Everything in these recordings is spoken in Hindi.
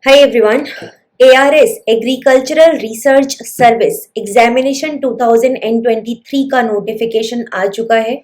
Hi everyone. ARS agricultural research service examination 2023 का नोटिफिकेशन आ चुका है.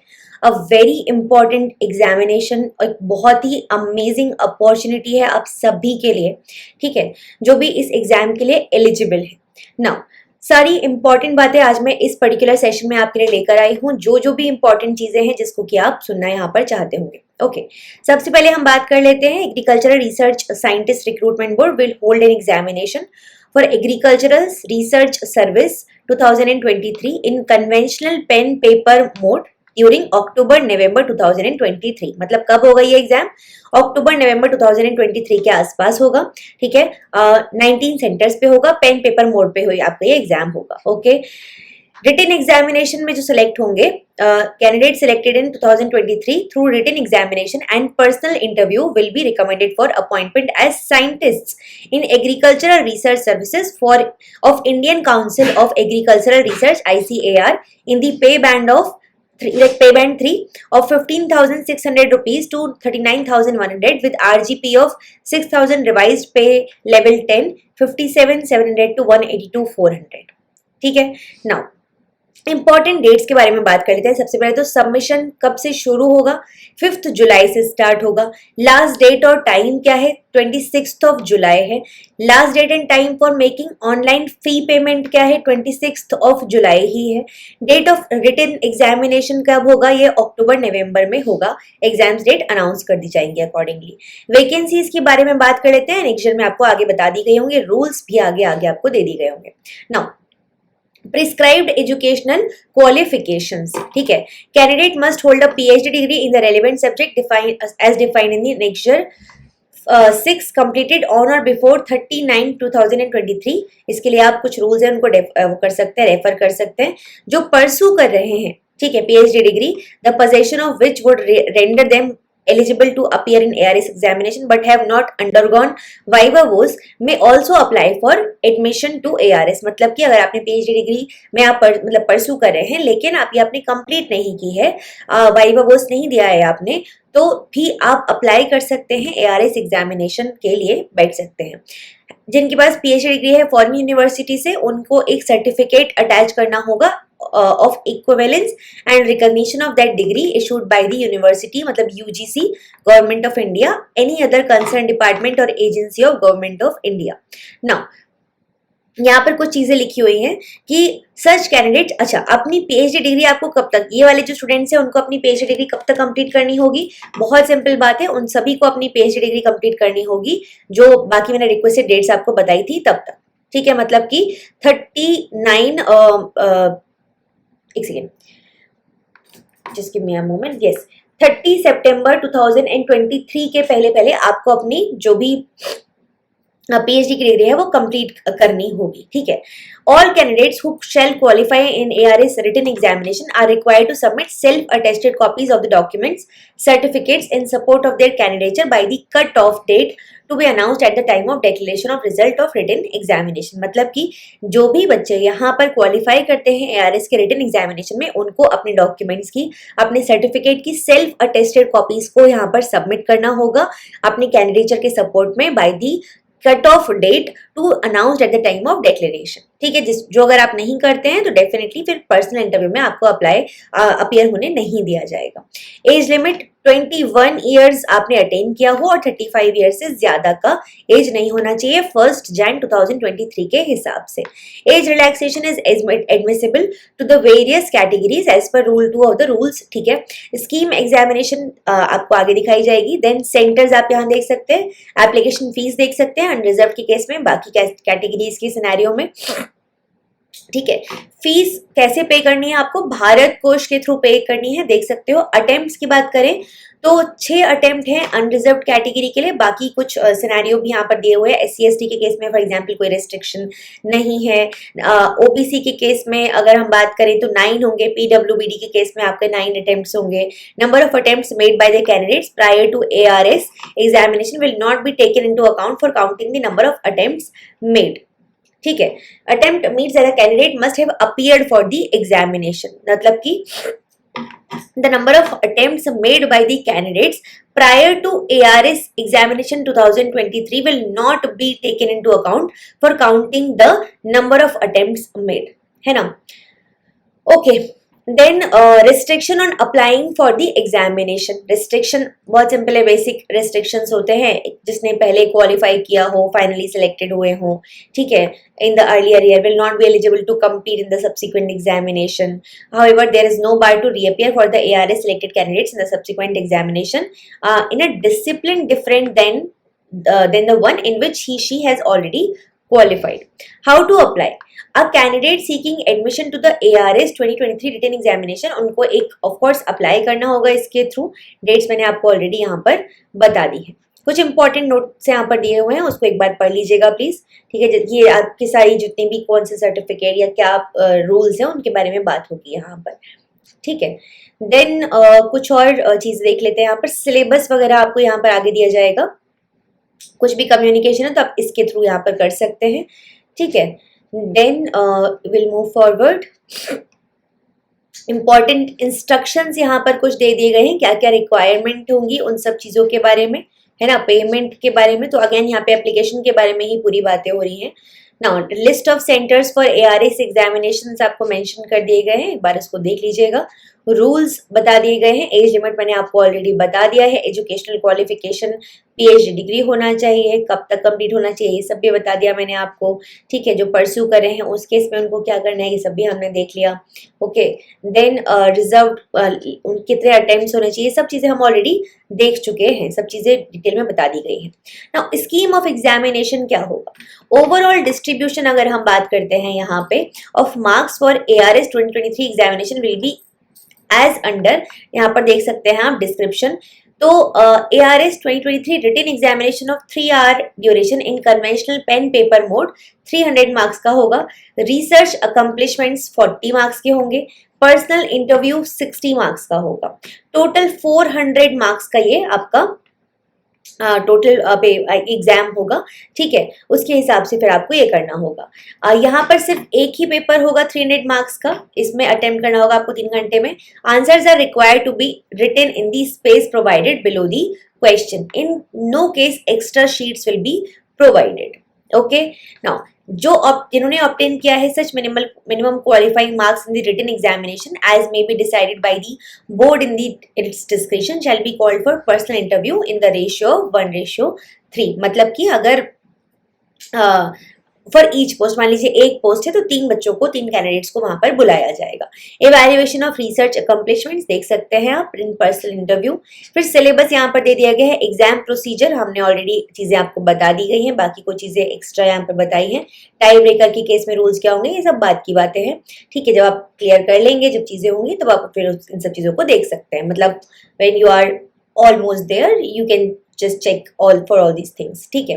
अ वेरी इंपॉर्टेंट एग्जामिनेशन, एक बहुत ही अमेजिंग अपॉर्चुनिटी है आप सभी के लिए. ठीक है, जो भी इस एग्जाम के लिए एलिजिबल है. नाउ सारी इंपॉर्टेंट बातें आज मैं इस पर्टिकुलर सेशन में आपके लिए लेकर आई हूँ, जो भी इंपॉर्टेंट चीजें हैं जिसको कि आप सुनना यहाँ पर चाहते होंगे. ओके, सबसे पहले हम बात कर लेते हैं. Agricultural research scientist recruitment board will hold an examination for agricultural research service 2023 in conventional pen paper mode during October November 2023. मतलब कब होगा ये एग्जाम? अक्टूबर नवंबर 2023 के आसपास होगा. ठीक है, 19 सेंटर्स पे होगा, पेन पेपर मोड पे आपका ये एग्जाम होगा. ओके, रिटन एग्जामिनेशन में जो सिलेक्ट होंगे candidate selected in 2023 through written examination and personal interview will be recommended for appointment as scientists in agricultural research services for of Indian council of agricultural research ICAR in the pay band of pay band 3 of 15,600 rupees to 39,100 with RGP of 6,000 revised pay level 10 57,700 to 182,400. ठीक है. नाउ इंपॉर्टेंट डेट्स के बारे में बात कर लेते हैं. सबसे पहले तो सबमिशन कब से शुरू होगा? 5 जुलाई से स्टार्ट होगा. लास्ट डेट और टाइम क्या है? 26 जुलाई है. Last date and time for making online fee payment क्या है? 26 जुलाई ही है. डेट ऑफ रिटन एग्जामिनेशन कब होगा? ये अक्टूबर नवंबर में होगा. एग्जाम्स डेट अनाउंस कर दी जाएंगी अकॉर्डिंगली. वैकेंसीज के बारे में बात कर लेते हैं. नेक्स्ट में आपको आगे बता दी गई होंगे, रूल्स भी आगे आगे आपको दे दी गए होंगे. Now prescribed educational qualifications. ठीक है, candidate must hold a PhD degree in the relevant subject defined in the annexure 6 completed on or before 30/9/2023. इसके लिए आप कुछ रूल्स हैं उनको कर सकते हैं, रेफर कर सकते हैं. जो परसू कर रहे हैं, ठीक है, PhD degree, the possession of which would render them eligible to appear in ARS examination but have not undergone viva voce may also apply for admission to ARS. मतलब कि अगर आपने PhD डिग्री में आप मतलब परसू कर रहे हैं लेकिन आप ये आपने कंप्लीट नहीं की है, वाइवा वोस नहीं दिया है आपने, तो भी आप अप्लाई कर सकते हैं, ARS एग्जामिनेशन के लिए बैठ सकते हैं. जिनके पास PhD डिग्री है फॉरेन यूनिवर्सिटी से, उनको एक सर्टिफिकेट अटैच करना होगा of equivalence and recognition of that degree issued by the university, मतलब UGC, Government of India, any other concerned department or agency of Government of India. Now यहाँ पर कुछ चीजें लिखी हुई हैं कि सच कैंडिडेट, अच्छा अपनी PhD डिग्री आपको कब तक, ये वाले जो स्टूडेंट्स हैं उनको अपनी PhD डिग्री कब तक कंप्लीट करनी होगी? बहुत सिंपल बात है, उन सभी को अपनी PhD डिग्री कंप्लीट करनी होगी जो बाकी मैंने रिक्वेस्टेड डेट्स आपको बताई थी तब तक. ठीक है, मतलब कि 39 एक second, just give me a moment. Yes, 30 सितंबर 2023 के पहले पहले आपको अपनी जो भी PhD की डिग्री है वो कंप्लीट करनी होगी. ठीक है. All candidates who shall qualify in ARS written examination are required to submit self-attested copies of the documents, certificates in support of their candidature by the cut-off date to be announced at the time of declaration of result of written examination. मतलब कि जो भी बच्चे यहाँ पर क्वालिफाई करते हैं ARS के written examination में, उनको अपने डॉक्यूमेंट्स की, अपने सर्टिफिकेट की सेल्फ अटेस्टेड कॉपीज को यहाँ पर सबमिट करना होगा अपने कैंडिडेचर के सपोर्ट में by the cut off date to announced at the time of declaration. ठीक है, जो अगर आप नहीं करते हैं तो डेफिनेटली फिर पर्सनल इंटरव्यू में आपको अपीयर होने नहीं दिया जाएगा. एज लिमिट 21 ईयर्स आपने अटेन किया हो और 35 ईयर्स से ज्यादा का एज नहीं होना चाहिए 1 जनवरी 2023 के हिसाब से. Age relaxation is admissible to the various categories as per rule 2 of the rules. ठीक है, स्कीम एग्जामिनेशन आपको आगे दिखाई जाएगी. देन सेंटर्स आप यहाँ देख सकते हैं, एप्लीकेशन फीस देख सकते हैं अनरिजर्व के केस में, बाकी कैटेगरीज के सिनेरियो में. ठीक है, फीस कैसे पे करनी है आपको? भारत कोष के थ्रू पे करनी है. देख सकते हो. अटेम्प्ट्स की बात करें तो 6 अटेम्प्ट हैं अनरिजर्व कैटेगरी के लिए, बाकी कुछ सिनेरियो भी यहाँ पर दिए हुए हैं. SC/ST के केस में फॉर एग्जांपल कोई रेस्ट्रिक्शन नहीं है. OBC के केस में अगर हम बात करें तो 9 होंगे. PWBD के केस में आपके 9 अटेम्प्ट्स होंगे. Number of attempts made by the candidates prior to ARS examination will not be taken into account for counting the number of attempts made. ठीक है, attempt means that the candidate must have appeared for the examination. मतलब कि the number of attempts made by the candidates prior to ARS examination 2023 will not be taken into account for counting the number of attempts made, है ना. Okay. Then restriction on applying for the examination. Restriction बहुत सिंपल है, बेसिक रिस्ट्रिक्शंस होते हैं. जिसने पहले क्वालिफाई किया हो, फाइनली सिलेक्टेड हुए हो, ठीक है, in the earlier year will not be eligible to compete in the subsequent examination. However, there is no bar to reappear for the ARS selected candidates in the subsequent examination in a discipline different than the one in which she has already qualified. How to apply? A candidate seeking admission to the ARS 2023 written examination, उनको एक ऑफ कोर्स अप्लाई करना होगा इसके थ्रू. डेट्स मैंने आपको ऑलरेडी यहाँ पर बता दी है. कुछ इंपॉर्टेंट नोट्स यहाँ पर दिए हुए हैं, उसको एक बार पढ़ लीजिएगा प्लीज, ठीक है. ये आपकी सारी जितनी भी कौन से सर्टिफिकेट या क्या रूल्स हैं उनके बारे में बात होगी यहाँ पर, ठीक है. देन कुछ और चीज देख लेते हैं. यहाँ पर सिलेबस वगैरह आपको यहाँ पर आगे दिया जाएगा. कुछ भी कम्युनिकेशन है तो आप इसके थ्रू यहाँ पर कर सकते हैं, ठीक है. Then will move forward. Important instructions यहाँ पर कुछ दे दिए गए हैं, क्या क्या रिक्वायरमेंट होंगी उन सब चीज़ों के बारे में, है ना. पेमेंट के बारे में तो अगेन यहाँ पे एप्लीकेशन के बारे में ही पूरी बातें हो रही हैं. Now list of centres for ARS examinations आपको मेंशन कर दिए गए हैं, एक बार इसको देख लीजिएगा. रूल्स बता दिए गए हैं. एज लिमिट मैंने आपको ऑलरेडी बता दिया है. एजुकेशनल क्वालिफिकेशन PhD डिग्री होना चाहिए, कब तक कंप्लीट होना चाहिए ये सब भी बता दिया मैंने आपको, ठीक है. जो परस्यू कर रहे हैं उस केस में उनको क्या करना है ये सब भी हमने देख लिया. ओके. देन रिजर्व कितने अटेम्प्ट्स होने चाहिए, सब चीज़ें हम ऑलरेडी देख चुके हैं, सब चीज़ें डिटेल में बता दी गई हैं. नाउ स्कीम ऑफ एग्जामिनेशन क्या होगा. ओवरऑल डिस्ट्रीब्यूशन अगर हम बात करते हैं यहाँ पे of marks for ARS 2023 examination will be as under. यहाँ पर देख सकते हैं आप डिस्क्रिप्शन. तो ARS 2023 written examination of 3 hour duration in conventional pen paper mode 300 marks का होगा. रिसर्च अकम्पलिशमेंट्स 40 मार्क्स के होंगे. पर्सनल इंटरव्यू 60 मार्क्स का होगा. टोटल 400 मार्क्स का ये आपका टोटल एग्जाम होगा, ठीक है. उसके हिसाब से फिर आपको ये करना होगा. यहाँ पर सिर्फ एक ही पेपर होगा 300 मार्क्स का, इसमें अटेम्प्ट करना होगा आपको 3 घंटे में. Answers are required to be written in the space provided below the question. In no case extra sheets will be provided. Okay. Now जिन्होंने ऑब्टेन किया है such minimum qualifying marks in the written examination as may be decided by the board in its description shall be called for personal interview in the ratio 1:3. मतलब कि अगर फॉर ईच पोस्ट, मान लीजिए एक पोस्ट है तो 3 बच्चों को, 3 कैंडिडेट्स को वहां पर बुलाया जाएगा. इवैल्यूएशन ऑफ रिसर्च अकम्पलिशमेंट्स देख सकते हैं आप इन पर्सनल इंटरव्यू. फिर सिलेबस यहाँ पर दे दिया गया है. एग्जाम प्रोसीजर हमने ऑलरेडी चीजें आपको बता दी गई हैं, बाकी कुछ चीजें एक्स्ट्रा यहाँ पर बताई हैं. टाई ब्रेकर की केस में रूल्स क्या होंगे, ये सब बात की बातें हैं, ठीक है. जब आप क्लियर कर लेंगे, जब चीजें होंगी तब आप फिर इन सब चीजों को देख सकते हैं. मतलब when you are almost there you can just check all for all these things, ठीक है.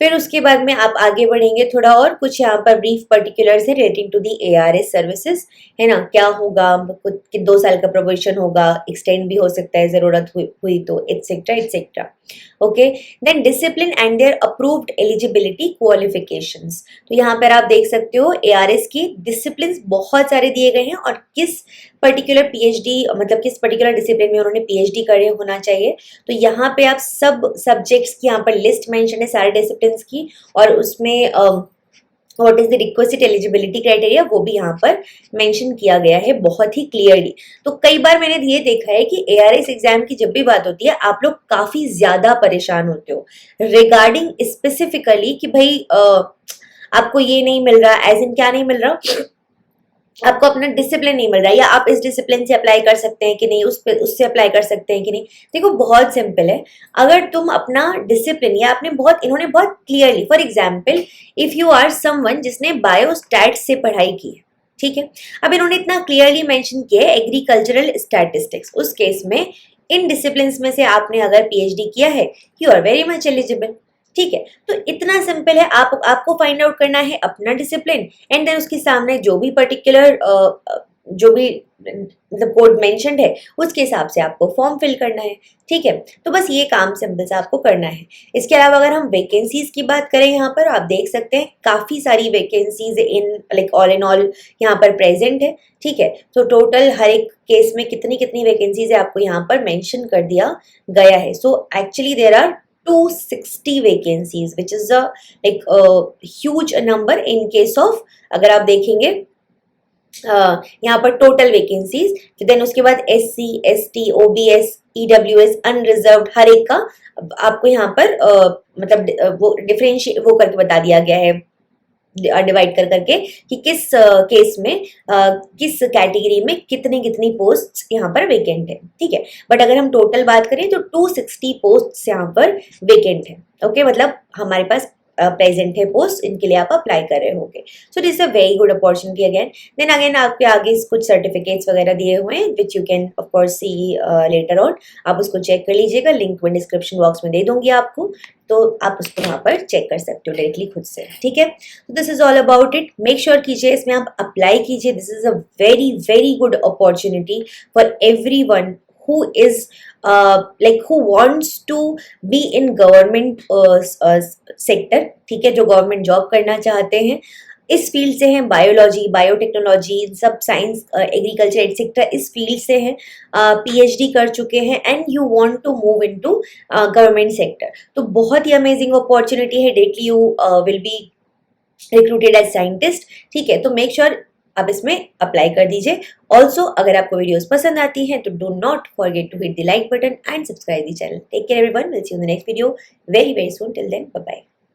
फिर उसके बाद में आप आगे बढ़ेंगे थोड़ा और कुछ यहाँ पर ब्रीफ पर्टिकुलर्स है relating to the ARS services, है ना. क्या होगा, कुछ 2 साल का प्रोबेशन होगा, एक्सटेंड भी हो सकता है जरूरत हुई तो, etcetera etcetera. Okay. Then discipline and their approved eligibility qualifications. तो यहाँ पर आप देख सकते हो ARS की डिसिप्लिन बहुत सारे दिए गए हैं और किस पर्टिकुलर PhD मतलब किस पर्टिकुलर डिसिप्लिन में उन्होंने PhD करे होना चाहिए. तो यहाँ पे आप सब सब्जेक्ट्स की यहाँ पर लिस्ट मेंशन है सारे डिसिप्लिन की, और उसमें what is the requested eligibility criteria वो भी यहाँ पर मेंशन किया गया है बहुत ही क्लियरली. तो कई बार मैंने ये देखा है कि ARS एग्जाम की जब भी बात होती है आप लोग काफी ज्यादा परेशान होते हो रिगार्डिंग स्पेसिफिकली कि भाई आपको ये नहीं मिल रहा. एज इन क्या नहीं मिल रहा, आपको अपना डिसिप्लिन नहीं मिल रहा है, या आप इस डिसिप्लिन से अप्लाई कर सकते हैं कि नहीं, उससे अप्लाई कर सकते हैं कि नहीं. देखो बहुत सिंपल है. अगर तुम अपना डिसिप्लिन या आपने इन्होंने बहुत clearly, for example if you are someone जिसने बायोस्टैट्स से पढ़ाई की है, ठीक है. अब इन्होंने इतना क्लियरली मेंशन किया है एग्रीकल्चरल स्टैटिस्टिक्स. उस केस में इन डिसिप्लिन में से आपने अगर PhD किया है you are very much eligible, ठीक है. तो इतना सिंपल है. आपको फाइंड आउट करना है अपना डिसिप्लिन एंड देन उसके सामने जो भी पर्टिकुलर जो भी मतलब कोड मेंशन्ड है उसके हिसाब से आपको फॉर्म फिल करना है, ठीक है। तो बस ये काम सिंपल सा आपको करना है। इसके अलावा अगर हम वैकेंसीज की बात करें, यहाँ पर आप देख सकते हैं काफ़ी सारी vacancies in like all in all यहाँ पर प्रेजेंट है, ठीक है। तो टोटल हर एक केस में कितनी कितनी वैकेंसीज है आपको यहाँ पर मेंशन कर दिया गया है। So actually there are 260 vacancies which is a like huge number in case of, अगर आप देखेंगे यहाँ पर टोटल वैकेंसीज, देन उसके बाद SC ST OBS EWS unreserved हर एक का आपको यहाँ पर मतलब वो डिफरेंशिएट वो करके बता दिया गया है, डिवाइड कर करके कि किस केस में किस कैटेगरी में कितनी कितनी पोस्ट्स यहाँ पर वेकेंट है, ठीक है। बट अगर हम टोटल बात करें तो 260 पोस्ट्स यहाँ पर वेकेंट है, ओके। मतलब हमारे पास प्रेजेंट है पोस्ट, इनके लिए आप अप्लाई कर रहे होगे। So this a very good opportunity again. Then again आपके आगे कुछ सर्टिफिकेट्स वगैरह दिए हुए हैं which you can of course see later on. आप उसको चेक कर लीजिएगा, लिंक मैं डिस्क्रिप्शन बॉक्स में दे दूंगी आपको, तो आप उसको वहाँ पर चेक कर सकते हो डायरेक्टली खुद से, ठीक है। तो this is all about it. Make sure कीजिए इसमें आप अप्लाई कीजिए। This is a very very good opportunity for everyone who is like who wants to be in government sector, ठीक है, जो गवर्नमेंट जॉब करना चाहते हैं इस फील्ड से हैं, बायोलॉजी बायोटेक्नोलॉजी सब साइंस एग्रीकल्चर एटसेट्रा इस फील्ड से हैं, PhD कर चुके हैं and you want to move into government sector, तो बहुत ही अमेजिंग अपॉर्चुनिटी है। Directly you will be recruited as scientist, ठीक है। तो मेक श्योर आप इसमें अप्लाई कर दीजिए। ऑल्सो अगर आपको वीडियोस पसंद आती हैं तो do not forget to hit the like button and subscribe the channel. Take care everyone, will see you in the next video very very soon. Till then bye bye.